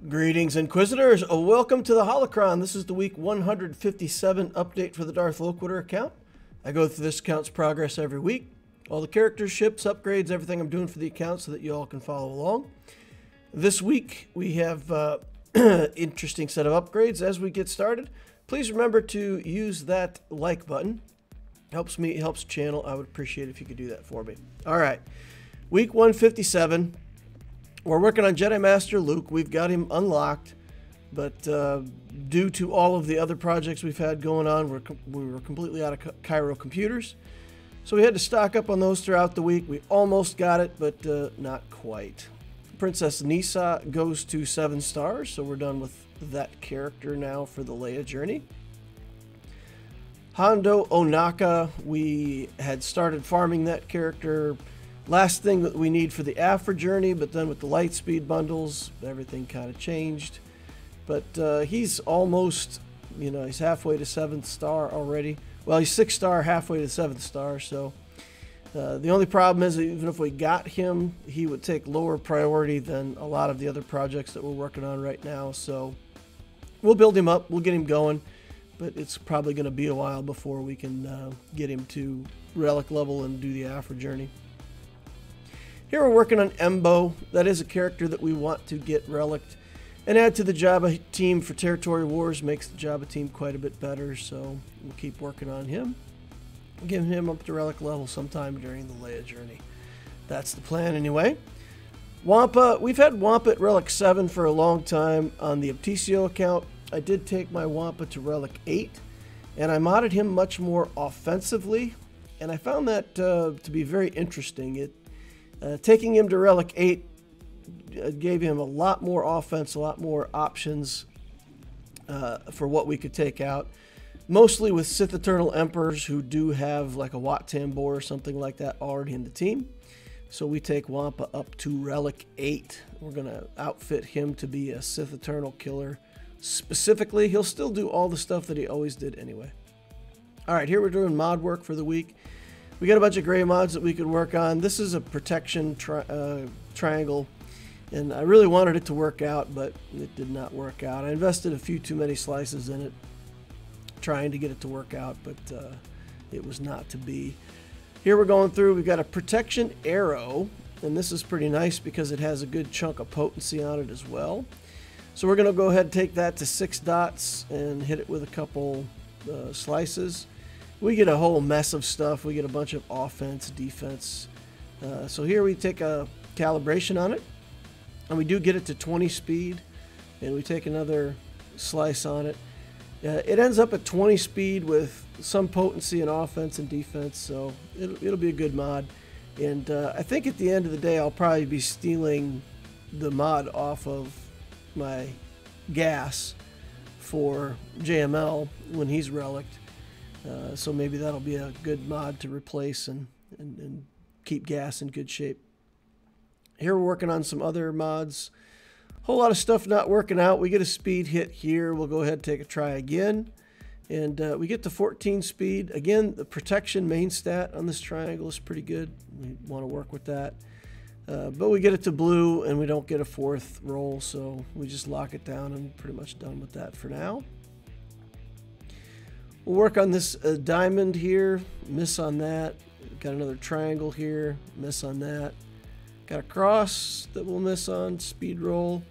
Greetings, Inquisitors. Welcome to the Holocron. This is the week 157 update for the Darth Loquitur account. I go through this account's progress every week. All the characters, ships, upgrades, everything I'm doing for the account so that you all can follow along. This week we have an interesting set of upgrades. As we get started, please remember to use that like button. Helps me, helps the channel. I would appreciate it if you could do that for me. All right, week 157. We're working on Jedi Master Luke. We've got him unlocked, but due to all of the other projects we've had going on, we were completely out of Kyro computers. So we had to stock up on those throughout the week. We almost got it, but not quite. Princess Nisa goes to 7 stars, so we're done with that character now for the Leia journey. Hondo Onaka, we had started farming that character. Last thing that we need for the Afra journey, but then with the Lightspeed bundles, everything kind of changed. But he's almost, you know, he's halfway to 7th star already. Well, he's 6th star, halfway to 7th star, so the only problem is that even if we got him, he would take lower priority than a lot of the other projects that we're working on right now. So we'll build him up, we'll get him going, but it's probably going to be a while before we can get him to relic level and do the Afra journey. Here we're working on Embo. That is a character that we want to get reliced and add to the Jabba team for Territory Wars. Makes the Jabba team quite a bit better, so we'll keep working on him. Get him up to relic level sometime during the Leia journey. That's the plan anyway. Wampa, we've had Wampa at relic 7 for a long time on the Opticio account. I did take my Wampa to relic 8, and I modded him much more offensively, and I found that to be very interesting. Taking him to relic 8 gave him a lot more offense, a lot more options for what we could take out. Mostly with Sith Eternal Emperors who do have like a Wat Tambor or something like that already in the team. So we take Wampa up to relic 8. We're going to outfit him to be a Sith Eternal killer. Specifically, he'll still do all the stuff that he always did anyway. Alright, here we're doing mod work for the week. We got a bunch of gray mods that we could work on. This is a protection triangle, and I really wanted it to work out, but it did not work out. I invested a few too many slices in it, trying to get it to work out, but it was not to be. Here we're going through, we've got a protection arrow, and this is pretty nice because it has a good chunk of potency on it as well. So we're going to go ahead and take that to 6 dots and hit it with a couple slices. We get a whole mess of stuff. We get a bunch of offense, defense. So here we take a calibration on it, and we do get it to 20 speed, and we take another slice on it. It ends up at 20 speed with some potency and offense and defense, so it'll be a good mod. And I think at the end of the day, I'll probably be stealing the mod off of my gas for JML when he's relicked. So maybe that'll be a good mod to replace and keep gas in good shape. Here we're working on some other mods. Whole lot of stuff not working out. We get a speed hit here. We'll go ahead and take a try again. And we get to 14 speed. Again, the protection main stat on this triangle is pretty good. We want to work with that. But we get it to blue and we don't get a 4th roll. So we just lock it down and pretty much done with that for now. We'll work on this diamond here, miss on that. Got another triangle here, miss on that. Got a cross that we'll miss on, speed roll.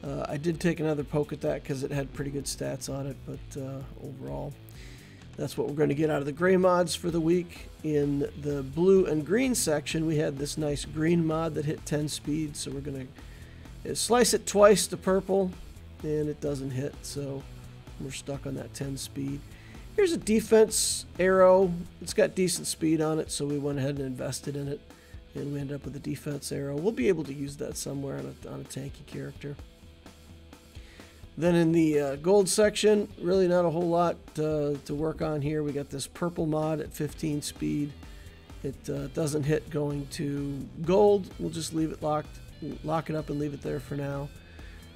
I did take another poke at that because it had pretty good stats on it, but overall, that's what we're going to get out of the gray mods for the week. In the blue and green section, we had this nice green mod that hit 10 speed, so we're going to slice it twice to purple, and it doesn't hit, so we're stuck on that 10 speed. Here's a defense arrow. It's got decent speed on it, so we went ahead and invested in it, and we ended up with a defense arrow. We'll be able to use that somewhere on a tanky character. Then in the gold section, really not a whole lot to work on here. We got this purple mod at 15 speed. It doesn't hit going to gold. We'll just leave it lock it up and leave it there for now.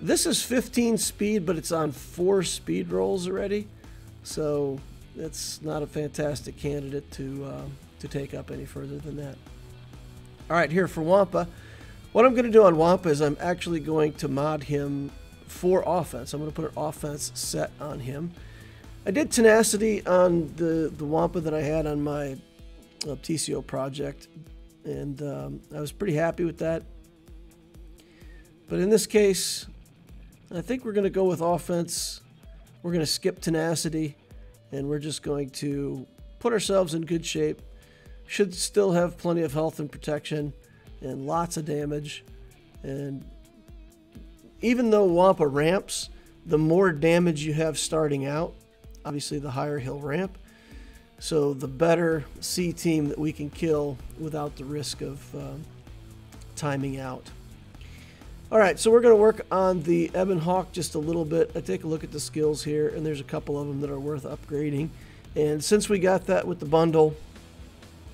This is 15 speed, but it's on 4 speed rolls already. So it's not a fantastic candidate to take up any further than that. All right, here for Wampa. What I'm going to do on Wampa is I'm actually going to mod him for offense. I'm going to put an offense set on him. I did tenacity on the Wampa that I had on my TCO project, and I was pretty happy with that. But in this case, I think we're going to go with offense. We're going to skip tenacity, and we're just going to put ourselves in good shape. Should still have plenty of health and protection and lots of damage. And even though Wampa ramps, the more damage you have starting out, obviously the higher he'll ramp. So the better C team that we can kill without the risk of timing out. All right, so we're going to work on the Ebon Hawk just a little bit. I take a look at the skills here, and there's a couple of them that are worth upgrading. And since we got that with the bundle,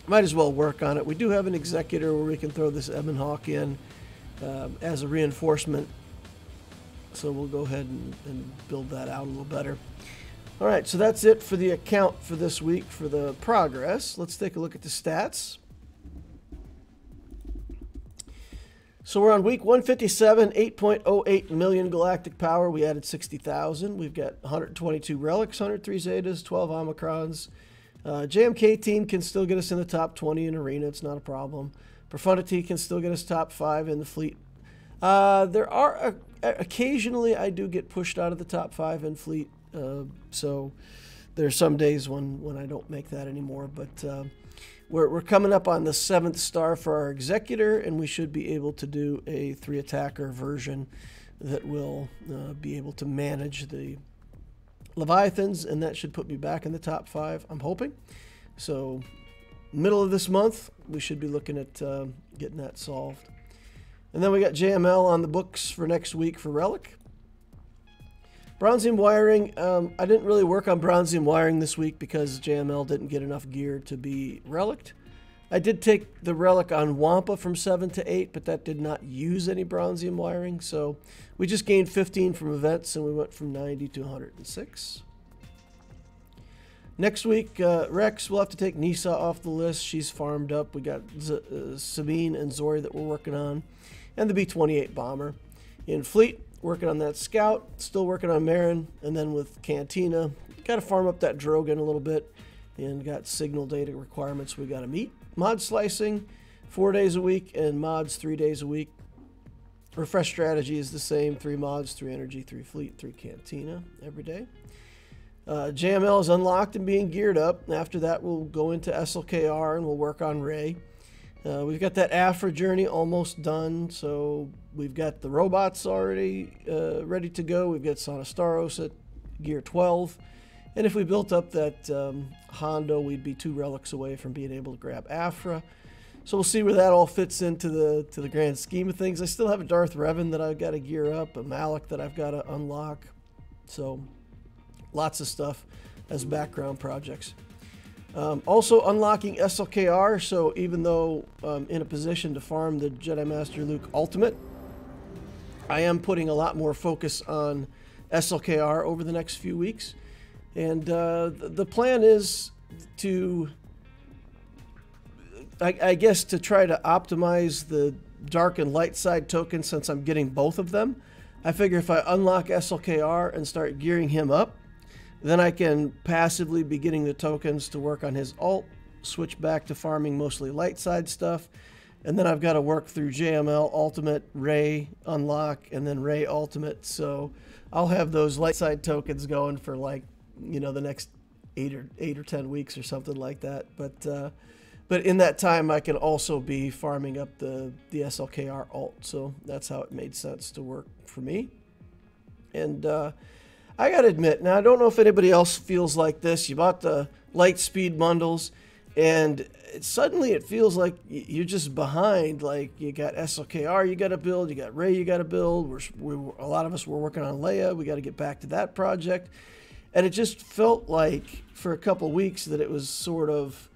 might as well work on it. We do have an executor where we can throw this Ebon Hawk in as a reinforcement. So we'll go ahead and build that out a little better. All right, so that's it for the account for this week for the progress. Let's take a look at the stats. So we're on week 157, 8.08 million galactic power. We added 60,000. We've got 122 relics, 103 zetas, 12 omicrons. JMK team can still get us in the top 20 in arena. It's not a problem. Profundity can still get us top 5 in the fleet. There are occasionally I do get pushed out of the top 5 in fleet. So there's some days when I don't make that anymore. But we're coming up on the 7th star for our executor, and we should be able to do a 3-attacker version that will be able to manage the Leviathans, and that should put me back in the top 5, I'm hoping. So middle of this month, we should be looking at getting that solved. And then we got JML on the books for next week for relic. Bronzium wiring, I didn't really work on bronzium wiring this week because JML didn't get enough gear to be relicked. I did take the relic on Wampa from 7 to 8, but that did not use any bronzium wiring. So we just gained 15 from events, and we went from 90 to 106. Next week, Rex, we'll have to take Nisa off the list. She's farmed up. We got Sabine and Zori that we're working on, and the B-28 bomber. In fleet, working on that scout, still working on Marin, and then with Cantina, got to farm up that Drogon a little bit, and got signal data requirements we got to meet. Mod slicing, 4 days a week, and mods 3 days a week. Refresh strategy is the same, 3 mods, 3 energy, 3 fleet, 3 Cantina every day. JML is unlocked and being geared up. After that, we'll go into SLKR and we'll work on Ray. We've got that Afra journey almost done, so we've got the robots already ready to go. We've got Sonostaros at gear 12, and if we built up that Hondo, we'd be 2 relics away from being able to grab Afra. So we'll see where that all fits into the grand scheme of things. I still have a Darth Revan that I've got to gear up, a Malak that I've got to unlock. So lots of stuff as background projects. Also unlocking SLKR, so even though I'm in a position to farm the Jedi Master Luke Ultimate, I am putting a lot more focus on SLKR over the next few weeks. And the plan is to, I guess, to try to optimize the dark and light side tokens since I'm getting both of them. I figure if I unlock SLKR and start gearing him up, then I can passively be getting the tokens to work on his ult, switch back to farming mostly light side stuff, and then I've got to work through JML Ultimate, Ray Unlock, and then Ray Ultimate. So I'll have those light side tokens going for, like, you know, the next 8 or 10 weeks or something like that. But in that time, I can also be farming up the SLKR ult. So that's how it made sense to work for me. And I gotta admit, now I don't know if anybody else feels like this. You bought the Lightspeed bundles, and suddenly it feels like you're just behind. Like, you got SLKR you gotta build, you got Ray you gotta build. A lot of us were working on Leia. We got to get back to that project, and it just felt like for a couple of weeks that it was sort of,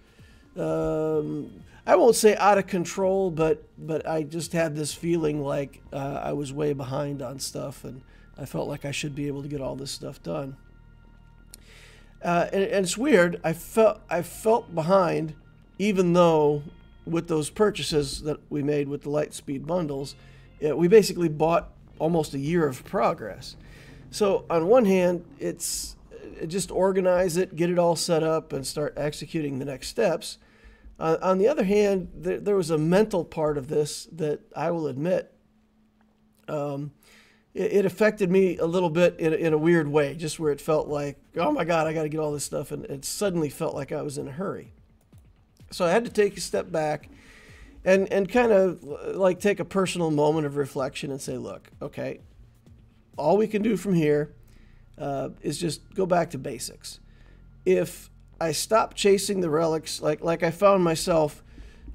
I won't say out of control, but I just had this feeling like I was way behind on stuff, and I felt like I should be able to get all this stuff done. And it's weird. I felt behind, even though with those purchases that we made with the Lightspeed bundles, we basically bought almost a year of progress. So on one hand, it's just organize it, get it all set up, and start executing the next steps. On the other hand, there was a mental part of this that I will admit, it affected me a little bit in a weird way, just where it felt like, oh my God, I got to get all this stuff, and it suddenly felt like I was in a hurry. So I had to take a step back and kind of like take a personal moment of reflection and say, look, okay, all we can do from here is just go back to basics. If I stop chasing the relics, like I found myself,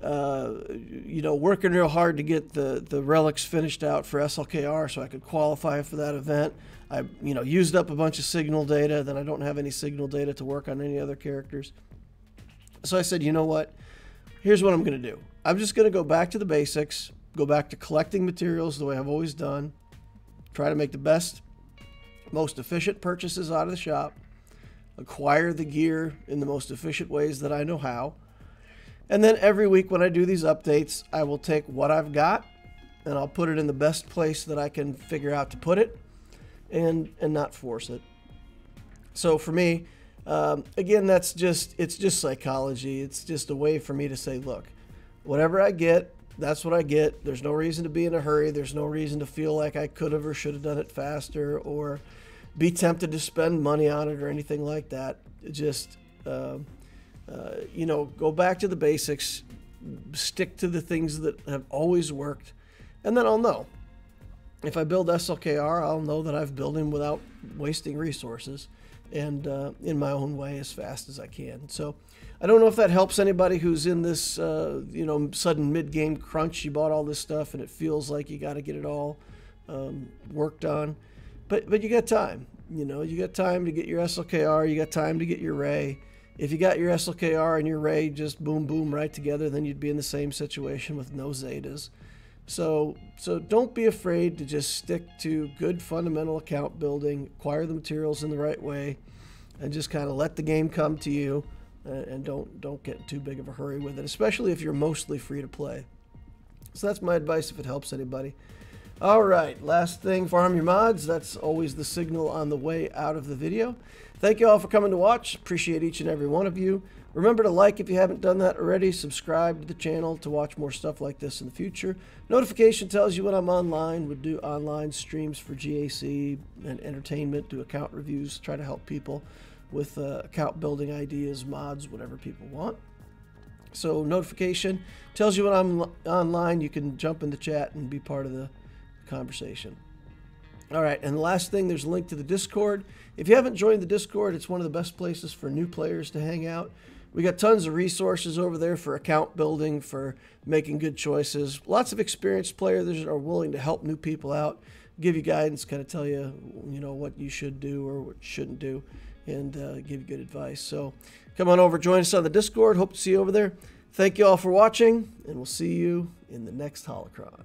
working real hard to get the relics finished out for SLKR so I could qualify for that event. I, used up a bunch of signal data, then I don't have any signal data to work on any other characters. So I said, you know what? Here's what I'm going to do. I'm just going to go back to the basics, go back to collecting materials the way I've always done, try to make the best, most efficient purchases out of the shop, acquire the gear in the most efficient ways that I know how. And then every week when I do these updates, I will take what I've got and I'll put it in the best place that I can figure out to put it and not force it. So for me, again, it's just psychology. It's just a way for me to say, look, whatever I get, that's what I get. There's no reason to be in a hurry. There's no reason to feel like I could have or should have done it faster or be tempted to spend money on it or anything like that. Just, go back to the basics, stick to the things that have always worked, and then I'll know. If I build SLKR, I'll know that I've built him without wasting resources and in my own way as fast as I can. So I don't know if that helps anybody who's in this, sudden mid-game crunch. You bought all this stuff and it feels like you got to get it all worked on. But you got time. You got time to get your SLKR. You got time to get your Ray. If you got your SLKR and your Ray just boom, boom right together, then you'd be in the same situation with no Zetas. So don't be afraid to just stick to good fundamental account building, acquire the materials in the right way, and just kind of let the game come to you, and don't get in too big of a hurry with it, especially if you're mostly free to play. So that's my advice if it helps anybody. All right, last thing, farm your mods. That's always the signal on the way out of the video. Thank you all for coming to watch. Appreciate each and every one of you. Remember to like if you haven't done that already. Subscribe to the channel to watch more stuff like this in the future. Notification tells you when I'm online. We do online streams for GAC and entertainment, do account reviews, try to help people with account building ideas, mods, whatever people want. So notification tells you when I'm online. You can jump in the chat and be part of the conversation. All right, and the last thing, there's a link to the Discord. If you haven't joined the Discord, it's one of the best places for new players to hang out. We got tons of resources over there for account building, for making good choices. Lots of experienced players that are willing to help new people out, give you guidance, kind of tell you, what you should do or what you shouldn't do, and give you good advice. So come on over, join us on the Discord. Hope to see you over there. Thank you all for watching, and we'll see you in the next Holocron.